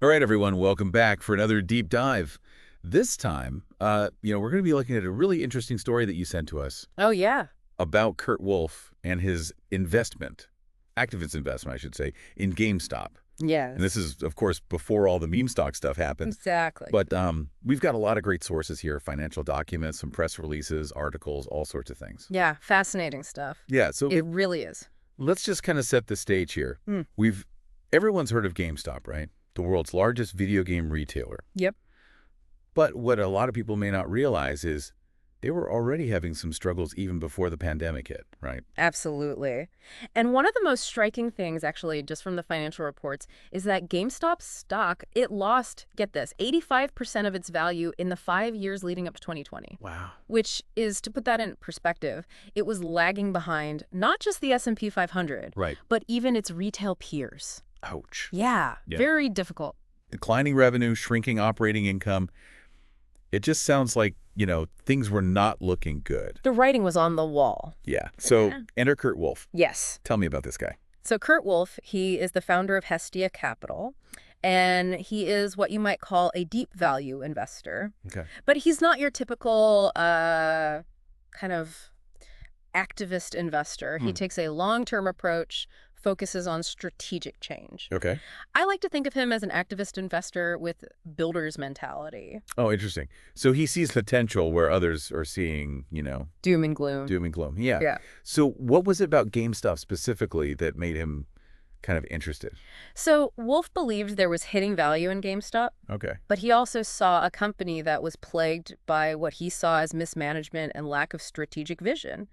All right, everyone, welcome back for another deep dive. This time, we're going to be looking at a really interesting story that you sent to us Oh, yeah. about Kurt Wolff and his investment, activist investment, I should say, in GameStop. And this Yes. is, of course, before all the meme stock stuff happened. Exactly. But we've got a lot of great sources here, financial documents, some press releases, articles, all sorts of things. Yeah, fascinating stuff. Yeah, so It really is. let's just kind of set the stage here. Hmm. Everyone's heard of GameStop, right? The world's largest video game retailer. Yep. But what a lot of people may not realize is they were already having some struggles even before the pandemic hit, right? Absolutely. And one of the most striking things, actually, just from the financial reports, is that GameStop's stock, it lost, get this, 85% of its value in the 5 years leading up to 2020. Wow. Which is, to put that in perspective, it was lagging behind not just the S&P 500, Right. but even its retail peers. Ouch. Yeah, Yeah. very difficult. Declining revenue, shrinking operating income. It just sounds like, things were not looking good. The writing was on the wall. Yeah. So Yeah. enter Kurt Wolff. Yes. Tell me about this guy. So Kurt Wolff, he is the founder of Hestia Capital, and he is what you might call a deep value investor. Okay. But he's not your typical kind of activist investor. He takes a long-term approach, focuses on strategic change. Okay. I like to think of him as an activist investor with builder's mentality. Oh, interesting. So he sees potential where others are seeing, Doom and gloom. doom and gloom. Yeah. Yeah. So what was it about GameStop specifically that made him kind of interested? So Wolff believed there was hidden value in GameStop. Okay. But he also saw a company that was plagued by what he saw as mismanagement and lack of strategic vision.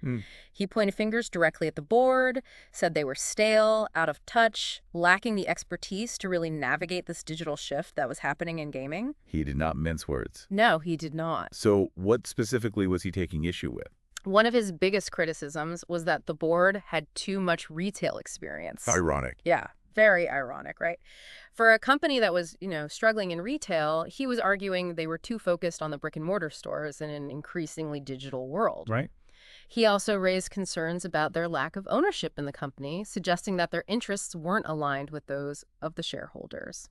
He pointed fingers directly at the board, said they were stale, out of touch, lacking the expertise to really navigate this digital shift that was happening in gaming. He did not mince words. No, he did not. So what specifically was he taking issue with? One of his biggest criticisms was that the board had too much retail experience. Ironic. Yeah, very ironic, right? For a company that was, struggling in retail, he was arguing they were too focused on the brick and mortar stores in an increasingly digital world. Right. He also raised concerns about their lack of ownership in the company, suggesting that their interests weren't aligned with those of the shareholders.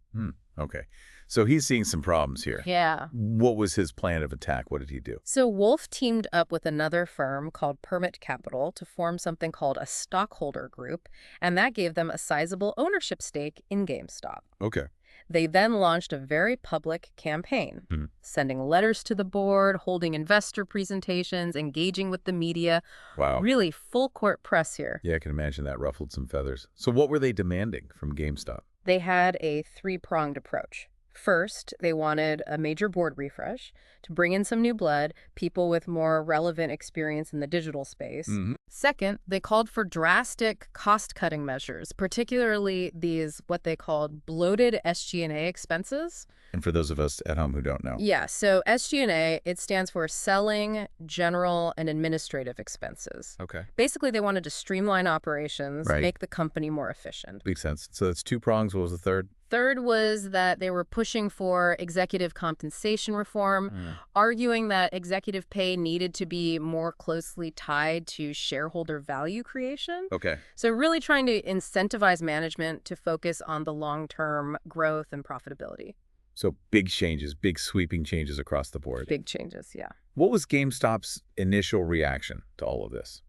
Okay. So he's seeing some problems here. Yeah. What was his plan of attack? What did he do? So Wolff teamed up with another firm called Permit Capital to form something called a stockholder group, and that gave them a sizable ownership stake in GameStop. Okay. They then launched a very public campaign, sending letters to the board, holding investor presentations, engaging with the media. Wow. Really full court press here. Yeah, I can imagine that ruffled some feathers. So what were they demanding from GameStop? They had a three-pronged approach. First, they wanted a major board refresh to bring in some new blood, people with more relevant experience in the digital space. Second, they called for drastic cost-cutting measures, particularly these what they called bloated SG&A expenses. And for those of us at home who don't know. Yeah, so SG&A, it stands for selling, general, and administrative expenses. Okay. Basically, they wanted to streamline operations, Right. make the company more efficient. Makes sense. So that's two prongs. What was the third? Third was that they were pushing for executive compensation reform, arguing that executive pay needed to be more closely tied to shareholder value creation. Okay. So really trying to incentivize management to focus on the long-term growth and profitability. So big changes, big sweeping changes across the board. Big changes, yeah. What was GameStop's initial reaction to all of this?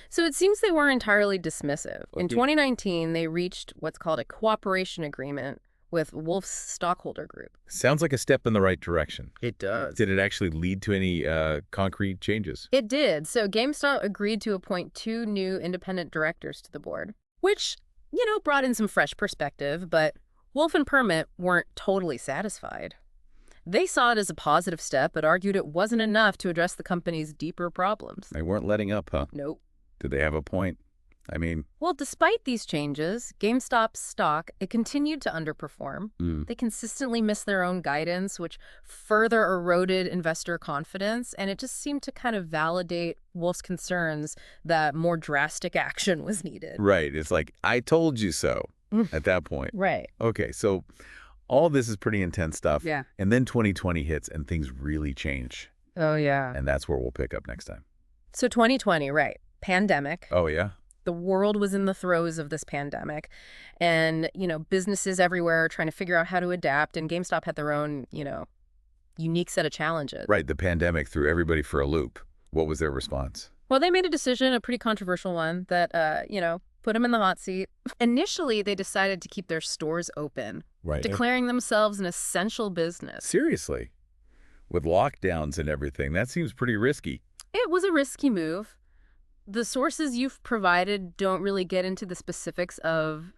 So it seems they weren't entirely dismissive. In Okay. 2019, they reached what's called a cooperation agreement with Wolff's stockholder group. Sounds like a step in the right direction. It does. Did it actually lead to any concrete changes? It did. So GameStop agreed to appoint 2 new independent directors to the board, which, brought in some fresh perspective, but Wolff and Permit weren't totally satisfied. They saw it as a positive step, but argued it wasn't enough to address the company's deeper problems. They weren't letting up, huh? Nope. Did they have a point? I mean, Well, despite these changes, GameStop's stock, it continued to underperform. They consistently missed their own guidance, which further eroded investor confidence, and it just seemed to kind of validate Wolff's concerns that more drastic action was needed. right. It's like, I told you so at that point. Right. Okay, so all this is pretty intense stuff. Yeah. And then 2020 hits and things really change. Oh, yeah. And that's where we'll pick up next time. So 2020, right. Pandemic. Oh, yeah? The world was in the throes of this pandemic, and, businesses everywhere are trying to figure out how to adapt, and GameStop had their own, unique set of challenges. Right, the pandemic threw everybody for a loop. What was their response? Well, they made a decision, a pretty controversial one, that, put them in the hot seat. Initially, they decided to keep their stores open, Right. declaring themselves an essential business. Seriously? With lockdowns and everything, that seems pretty risky. It was a risky move. The sources you've provided don't really get into the specifics of,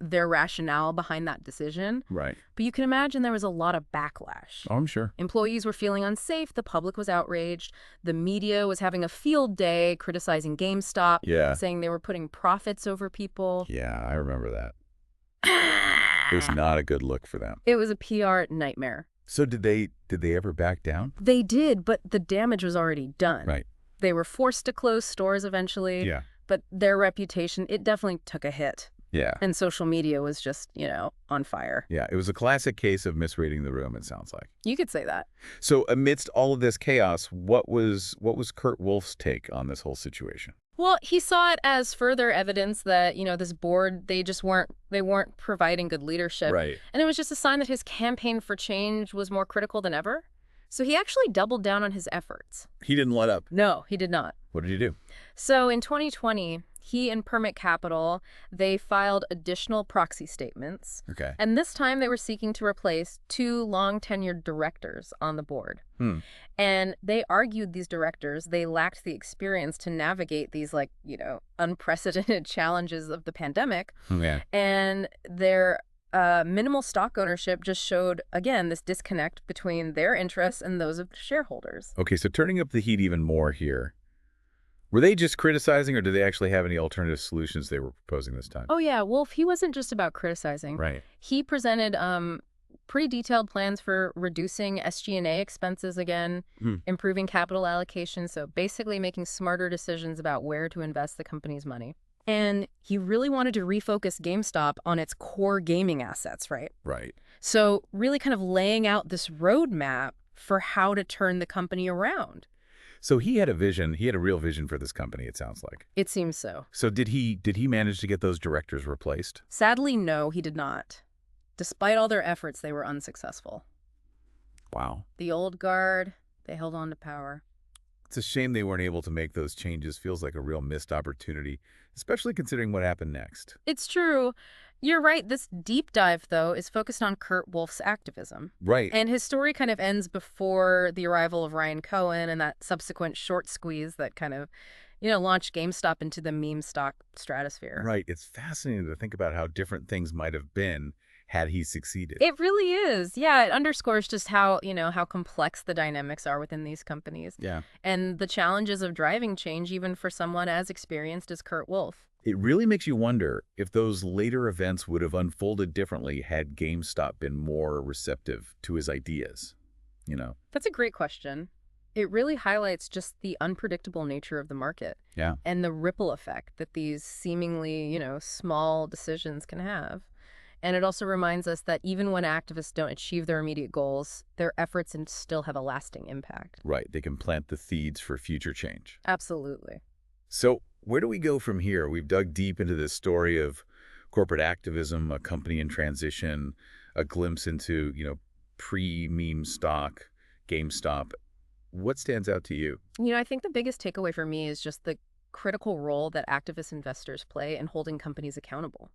their rationale behind that decision. Right. But you can imagine there was a lot of backlash. Oh, I'm sure. Employees were feeling unsafe. The public was outraged. The media was having a field day criticizing GameStop, Yeah. saying they were putting profits over people. Yeah, I remember that. It was not a good look for them. It was a PR nightmare. So did they ever back down? They did, but the damage was already done. Right. They were forced to close stores eventually. Yeah. But their reputation, it definitely took a hit. Yeah. And social media was just, on fire. Yeah, it was a classic case of misreading the room, it sounds like. You could say that. So amidst all of this chaos, what was Kurt Wolff's take on this whole situation? Well, he saw it as further evidence that, this board, they weren't providing good leadership. Right. And it was just a sign that his campaign for change was more critical than ever. So he actually doubled down on his efforts. He didn't let up. No, he did not. What did he do? So in 2020, he and Permit Capital, they filed additional proxy statements. Okay. And this time they were seeking to replace 2 long-tenured directors on the board. And they argued these directors, they lacked the experience to navigate these, unprecedented challenges of the pandemic. Yeah. And their minimal stock ownership just showed, again, this disconnect between their interests and those of shareholders. Okay, so turning up the heat even more here. Were they just criticizing, or did they actually have any alternative solutions they were proposing this time? Oh, yeah. Wolf, he wasn't just about criticizing. Right. He presented pretty detailed plans for reducing SG&A expenses again, improving capital allocation, so basically making smarter decisions about where to invest the company's money. And he really wanted to refocus GameStop on its core gaming assets, right? Right. So really kind of laying out this roadmap for how to turn the company around. So he had a vision. He had a real vision for this company, it sounds like. It seems so. So did he manage to get those directors replaced? Sadly, no, he did not. Despite all their efforts, they were unsuccessful. Wow. The old guard, they held on to power. It's a shame they weren't able to make those changes. Feels like a real missed opportunity, especially considering what happened next. It's true. You're right. This deep dive, though, is focused on Kurt Wolff's activism. Right. And his story kind of ends before the arrival of Ryan Cohen and that subsequent short squeeze that kind of, launched GameStop into the meme stock stratosphere. Right. It's fascinating to think about how different things might have been had he succeeded. It really is. Yeah, it underscores just how, how complex the dynamics are within these companies. Yeah. And the challenges of driving change, even for someone as experienced as Kurt Wolff. It really makes you wonder if those later events would have unfolded differently had GameStop been more receptive to his ideas, That's a great question. It really highlights just the unpredictable nature of the market. Yeah. And the ripple effect that these seemingly, small decisions can have. And it also reminds us that even when activists don't achieve their immediate goals, their efforts and still have a lasting impact. Right. They can plant the seeds for future change. Absolutely. So where do we go from here? We've dug deep into this story of corporate activism, a company in transition, a glimpse into, pre-meme stock, GameStop. What stands out to you? I think the biggest takeaway for me is just the critical role that activist investors play in holding companies accountable.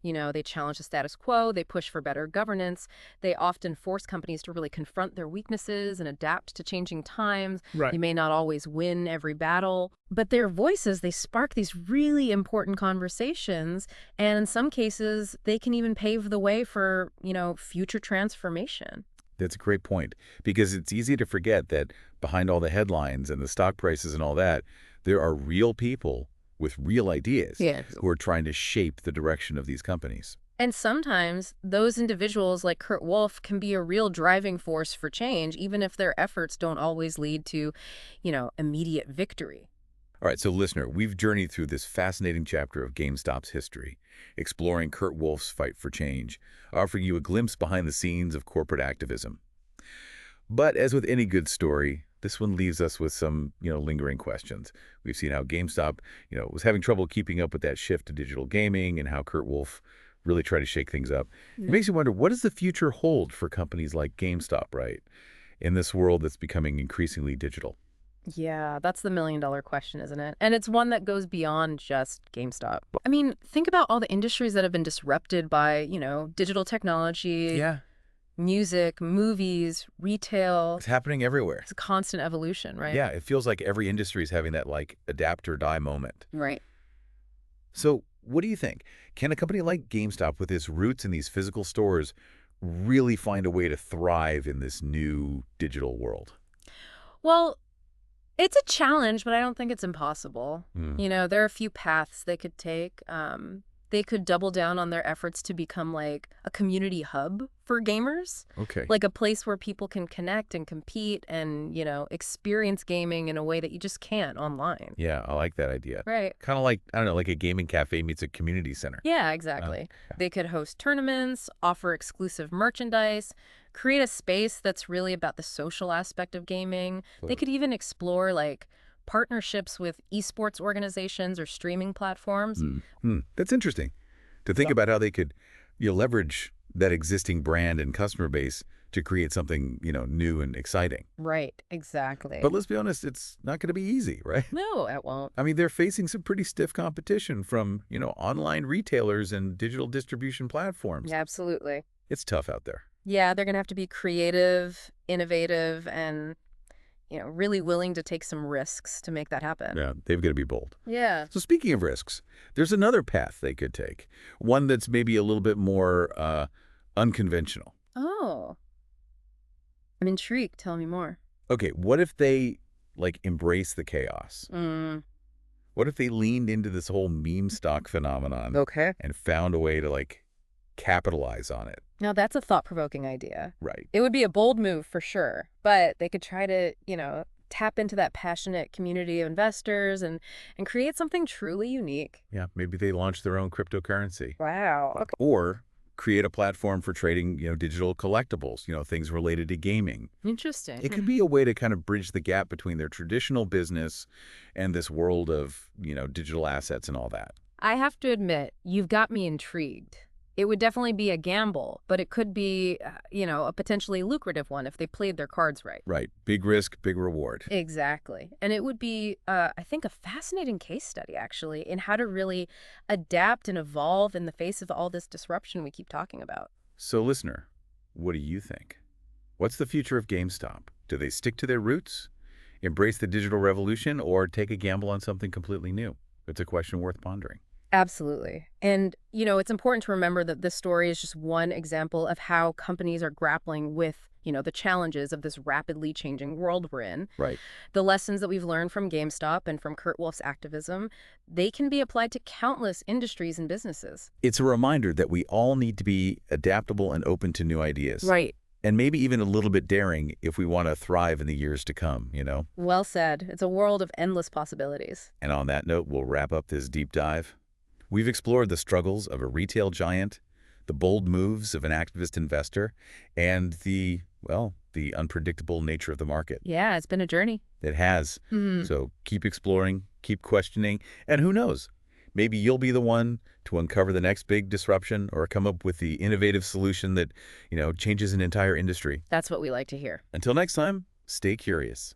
They challenge the status quo, they push for better governance, they often force companies to really confront their weaknesses and adapt to changing times. Right. They may not always win every battle, but their voices, they spark these really important conversations, and in some cases, they can even pave the way for, future transformation. That's a great point, because it's easy to forget that behind all the headlines and the stock prices and all that, there are real people with real ideas who are trying to shape the direction of these companies. And sometimes those individuals like Kurt Wolff can be a real driving force for change, even if their efforts don't always lead to, immediate victory. All right, so listener, we've journeyed through this fascinating chapter of GameStop's history, exploring Kurt Wolff's fight for change, offering you a glimpse behind the scenes of corporate activism. But as with any good story, This one leaves us with some, lingering questions. We've seen how GameStop, was having trouble keeping up with that shift to digital gaming and how Kurt Wolff really tried to shake things up. It makes you wonder, what does the future hold for companies like GameStop, right, in this world that's becoming increasingly digital? Yeah, that's the million-dollar question, isn't it? And it's one that goes beyond just GameStop. I mean, think about all the industries that have been disrupted by, digital technology, Yeah, music, movies, retail. it's happening everywhere. It's a constant evolution, right? Yeah, it feels like every industry is having that, adapt or die moment. Right. So what do you think? Can a company like GameStop, with its roots in these physical stores, really find a way to thrive in this new digital world? Well, it's a challenge, but I don't think it's impossible. Hmm. There are a few paths they could take. They could double down on their efforts to become like a community hub for gamers, Okay. like a place where people can connect and compete and, experience gaming in a way that you just can't online. Yeah, I like that idea. Right. Kind of like, I don't know, like a gaming cafe meets a community center. Yeah, exactly. Yeah. They could host tournaments, offer exclusive merchandise, create a space that's really about the social aspect of gaming. They could even explore like partnerships with esports organizations or streaming platforms. That's interesting to think about how they could leverage that existing brand and customer base to create something new and exciting. Right, exactly. But let's be honest, it's not going to be easy, right? No, it won't. I mean, they're facing some pretty stiff competition from online retailers and digital distribution platforms. Yeah, absolutely. It's tough out there. Yeah, they're going to have to be creative, innovative, and, really willing to take some risks to make that happen. Yeah, they've got to be bold. Yeah. So speaking of risks, there's another path they could take, one that's maybe a little bit more unconventional. Oh, I'm intrigued. Tell me more. Okay, what if they embrace the chaos? What if they leaned into this whole meme stock phenomenon Okay. and found a way to capitalize on it? Now, that's a thought-provoking idea. Right. It would be a bold move for sure, but they could try to, tap into that passionate community of investors and create something truly unique. Yeah, maybe they launch their own cryptocurrency. Wow. Okay. Or create a platform for trading, digital collectibles, things related to gaming. Interesting. It could be a way to kind of bridge the gap between their traditional business and this world of, digital assets and all that. I have to admit, you've got me intrigued. It would definitely be a gamble, but it could be, a potentially lucrative one if they played their cards right. Right. Big risk, big reward. Exactly. And it would be, I think, a fascinating case study, actually, in how to really adapt and evolve in the face of all this disruption we keep talking about. So, listener, what do you think? What's the future of GameStop? Do they stick to their roots, embrace the digital revolution, or take a gamble on something completely new? It's a question worth pondering. Absolutely. And, it's important to remember that this story is just one example of how companies are grappling with, the challenges of this rapidly changing world we're in. Right. The lessons that we've learned from GameStop and from Kurt Wolff's activism, they can be applied to countless industries and businesses. It's a reminder that we all need to be adaptable and open to new ideas. Right. And maybe even a little bit daring if we want to thrive in the years to come, Well said. It's a world of endless possibilities. And on that note, we'll wrap up this deep dive. We've explored the struggles of a retail giant, the bold moves of an activist investor, and the unpredictable nature of the market. Yeah, it's been a journey. It has. So keep exploring, keep questioning, and who knows? Maybe you'll be the one to uncover the next big disruption or come up with the innovative solution that, changes an entire industry. That's what we like to hear. Until next time, stay curious.